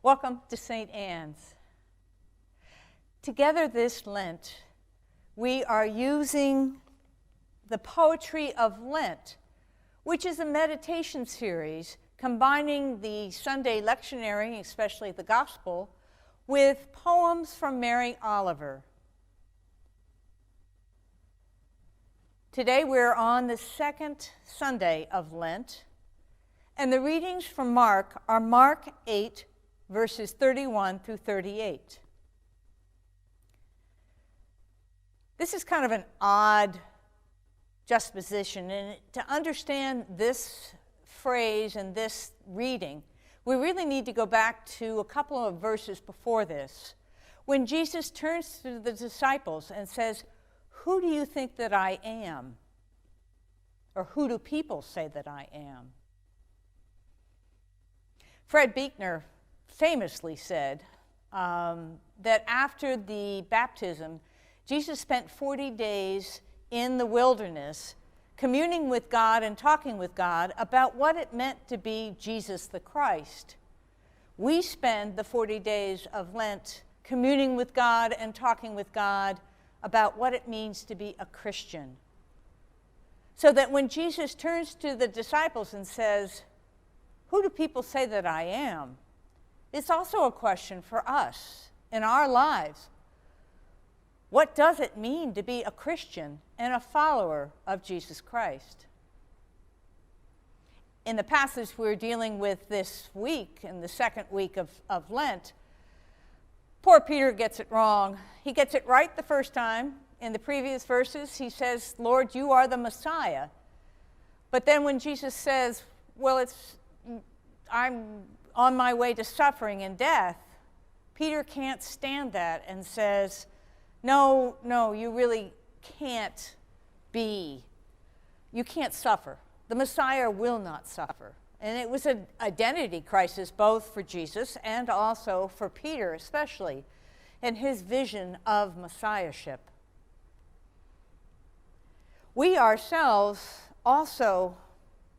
Welcome to St. Anne's. Together this Lent, we are using the poetry of Lent, which is a meditation series combining the Sunday lectionary, especially the Gospel, with poems from Mary Oliver. Today we're on the second Sunday of Lent, and the readings from Mark are Mark 8, verses 31 through 38. This is kind of an odd juxtaposition, and to understand this phrase and this reading, we really need to go back to a couple of verses before this, when Jesus turns to the disciples and says, "Who do you think that I am?" Or who do people say that I am? Fred Buechner famously said that after the baptism, Jesus spent 40 days in the wilderness communing with God and talking with God about what it meant to be Jesus the Christ. We spend the 40 days of Lent communing with God and talking with God about what it means to be a Christian. So that when Jesus turns to the disciples and says, "Who do people say that I am?" it's also a question for us in our lives. What does it mean to be a Christian and a follower of Jesus Christ? In the passage we're dealing with this week, in the second week of Lent, poor Peter gets it wrong. He gets it right the first time. In the previous verses, he says, "Lord, you are the Messiah." But then when Jesus says, "Well, I'm on my way to suffering and death," Peter can't stand that and says, No, you really can't be. You can't suffer. The Messiah will not suffer." And it was an identity crisis both for Jesus and also for Peter, especially in his vision of Messiahship. We ourselves also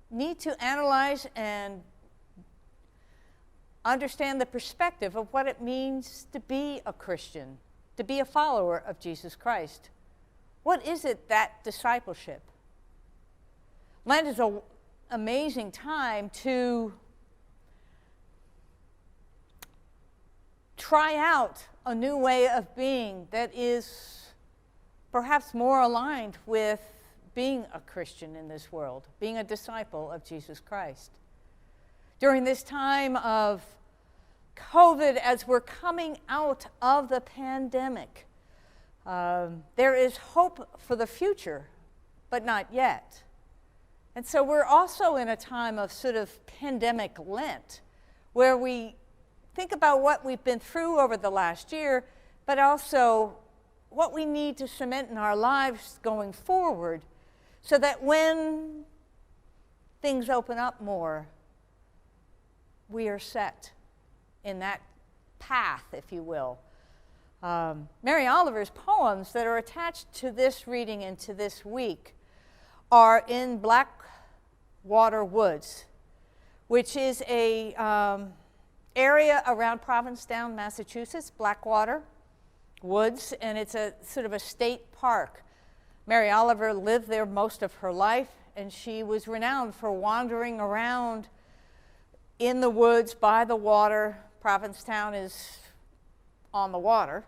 need to analyze and understand the perspective of what it means to be a Christian, to be a follower of Jesus Christ. What is it, that discipleship? Lent is an amazing time to try out a new way of being that is perhaps more aligned with being a Christian in this world, being a disciple of Jesus Christ. During this time of COVID, as we're coming out of the pandemic, there is hope for the future, but not yet. And so we're also in a time of sort of pandemic Lent, where we think about what we've been through over the last year, but also what we need to cement in our lives going forward, so that when things open up more, we are set in that path, if you will. Mary Oliver's poems that are attached to this reading and to this week are in Blackwater Woods, which is a area around Provincetown, Massachusetts, Blackwater Woods, and it's a sort of a state park. Mary Oliver lived there most of her life, and she was renowned for wandering around in the woods by the water. Provincetown is on the water,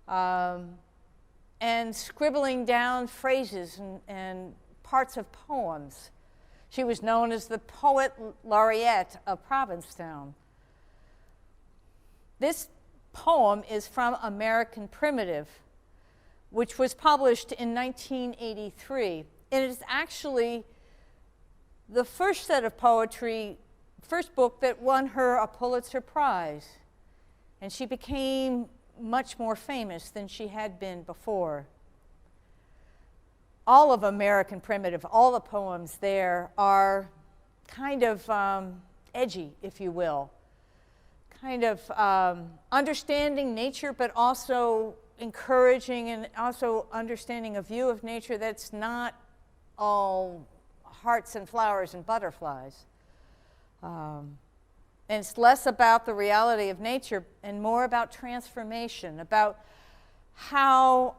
and scribbling down phrases and parts of poems. She was known as the Poet Laureate of Provincetown. This poem is from American Primitive, which was published in 1983. And it is actually the first set of poetry, first book that won her a Pulitzer Prize. And she became much more famous than she had been before. All of American Primitive, all the poems there are kind of edgy, if you will. Kind of understanding nature, but also encouraging and also understanding a view of nature that's not all hearts and flowers and butterflies. And it's less about the reality of nature and more about transformation, about how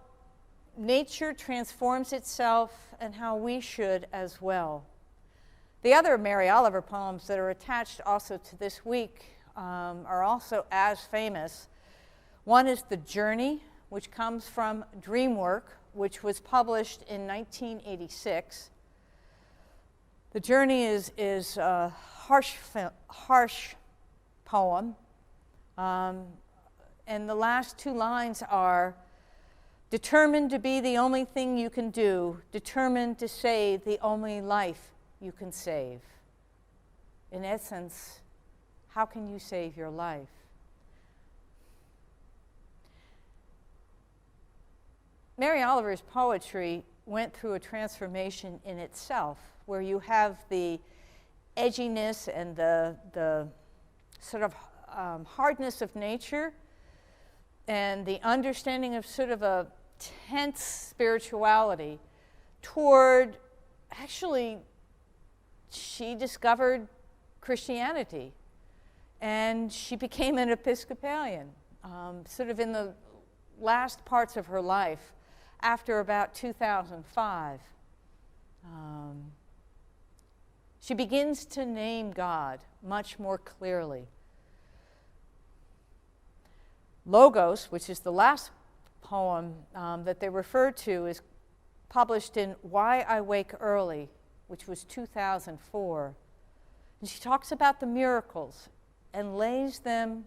nature transforms itself and how we should as well. The other Mary Oliver poems that are attached also to this week are also as famous. One is The Journey, which comes from Dreamwork, which was published in 1986. The Journey is a harsh poem, and the last two lines are, determined to be the only thing you can do, determined to save the only life you can save. In essence, how can you save your life? Mary Oliver's poetry went through a transformation in itself, where you have the edginess and the sort of hardness of nature and the understanding of sort of a tense spirituality toward, actually, she discovered Christianity and she became an Episcopalian sort of in the last parts of her life after about 2005. She begins to name God much more clearly. Logos, which is the last poem that they refer to, is published in Why I Wake Early, which was 2004. And she talks about the miracles and lays them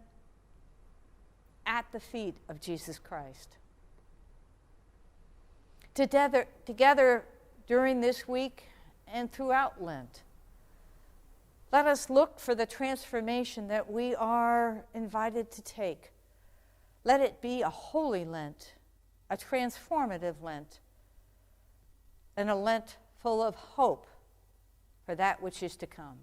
at the feet of Jesus Christ. Together during this week and throughout Lent, let us look for the transformation that we are invited to take. Let it be a holy Lent, a transformative Lent, and a Lent full of hope for that which is to come.